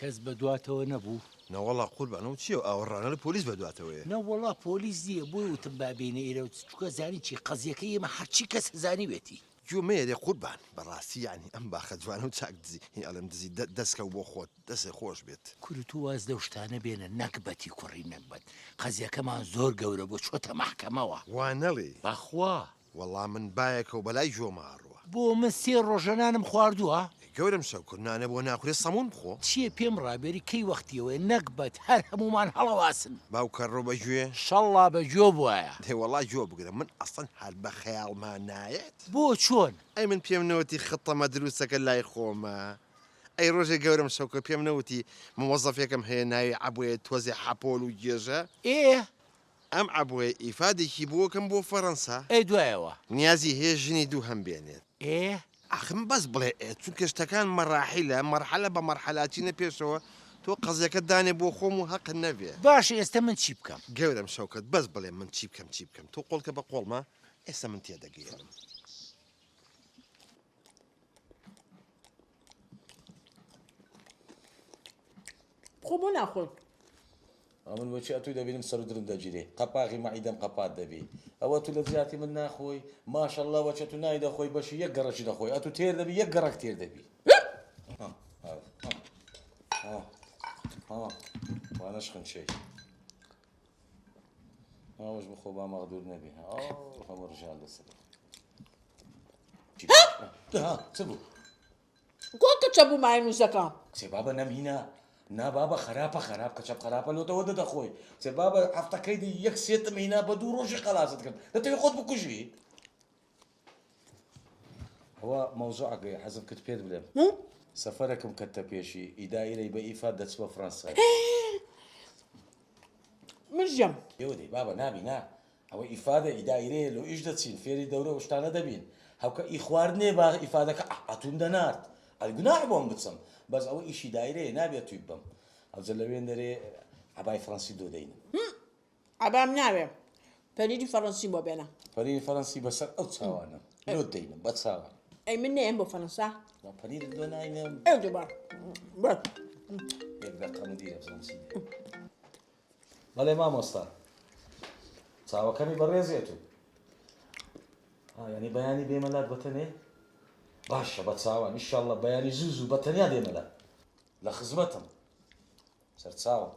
کەس بەدواتەوە نەبوو. نەوەڵا قوربانەوە چییە ئاوەڕانە لە پۆلیس بەدواتەوەیە؟ نەوەڵا پۆلیس دیە بۆی وتم بابێنە ئێرە چووکە زانی چی قەزیەکە ئێمە هەرچی کەس زانی وێتی. گوێمەیە قوربان بەڕاستی یعنی ئەم باخە جوانە و چاک دزی هی ئەڵم دزی دەستکە بۆ خۆت دەستێ خۆش بێت. کورت و واز لەو شتانە بێنە نەکبەتی کوڕی نەکبەت قەزیەکەمان زۆر گەورە بۆ چۆتە مەحکەمەوە. وا نەڵێ بەخوا وەڵام من بایەکە و بەلای ژۆماڕوە بۆ من 3 ڕۆژەنانم خواردووە. گەورم شەوکردنانە بۆ ناخورێ سەمون بخۆ. چییە پێم ڕابێری کەی وەختیەوەی نەکبەت هەر هەمومان هەڵەواسن. باوکە ڕۆ بەگوێ شەڵا بەگوێ بووایە. دێوەڵا جۆ بگرە من ئەسڵەن هەر بە خەیاڵمان نایەت. بۆ چۆن؟ ئەی من پێم نەوەتی خطەمە دروستەکە لای خۆمە. ئەی ڕۆژێ گەورم شەوکە پێم نەوتی مۆزەفێکم هەیە ناوی عەبوێ تۆزێ حەپۆل و گێژە. ئەم عەبوێ ئیفادێکی بووەکەم بۆ فەڕەنسا. ئەی دوایەوە نیازی هەیە ژنی دوو هەم بێنێت. ئەخم بەس بڵێ چونکە شتەکان مەراحیلە مەرحەلە بە مەرحەلاتی نەپێشەوە تۆ قەزیەکە دانێ بۆ خۆم و حەق نەبێ. باشە ئێستا من چی بکەم؟ گەورم شەوکەت بەس بڵێ من چی بکەم تۆ قۆڵکە بە قۆڵمە ئێستا من تێدەگەیەنم. خۆ بۆ ناخۆن من بۆچی ئەتوی دەبینم سەر و درم دەگیرێ قەپاغی مەعیدەم قەپات دەبی ئەوە تو لە زیاتی من ناخۆی ماشەڵڵا وەچە تو نای دەخۆی بەشی یەک گەڕەشی دەخۆی ئەتو تێر دەبی یەک گەڕەک تێر دەبی وانەش خنچەی ئەوەش بخۆ با مەغدور نەبی هەموو ڕژال لەسەر چ بوو؟ گۆکە چەبوو ماینوسەکە کچێ بابە نەمهینە نا بابە خراپە کەچەپ خراپە لۆتەوە دەدەخۆی کچێ بابە هەفتەکەی دی یەک سێتم هینا بە 2 ڕۆژی خەلاست کرد دەتەوێت خۆت بکوژی ئەوە مەوزوعەکەی حەزم کرد پێت بڵێم سەفەرێکم کردتە پێشی ئیدایرەی بە ئیفاد دەچوە فەڕەنسا مژەم ئێوە دەی بابە نابینا ئەوە ئیفادە ئیدایرەیە لۆ ئیش دەچین فێری دەورە و شتانە دەبین هەوکە ئی خواردنێ با ئیفادەکە ئەتون دەنارد ئەلگوناحی بۆم بچم بەس ئەوە ئیشی دایرەیە نابێت توی بم ئەوجە لەوێن دەرێ عەبای فەڕەنسی دۆدەینم عەبام ناوێ پەنیری فەڕەنسی بۆ بێنە پەنیری فەڕەنسی بەسەر ئەو چاوانە لۆ دەینم بە چاوان ئەی من نێم بۆ فەڕەنسا پەنیر دۆ ناینم ئەو دووبار یەک دەقەمە دیرە بزانسی بەڵێ مامۆستا چاوەکەمی بەڕێزێت و یعنی بەیانی بێمەلات بەتەنێ باشە بە چاوان ئینشاڵڵا بەیانی زوو بەتەنیا دێمەلات لە خزمەتم سەرچاوم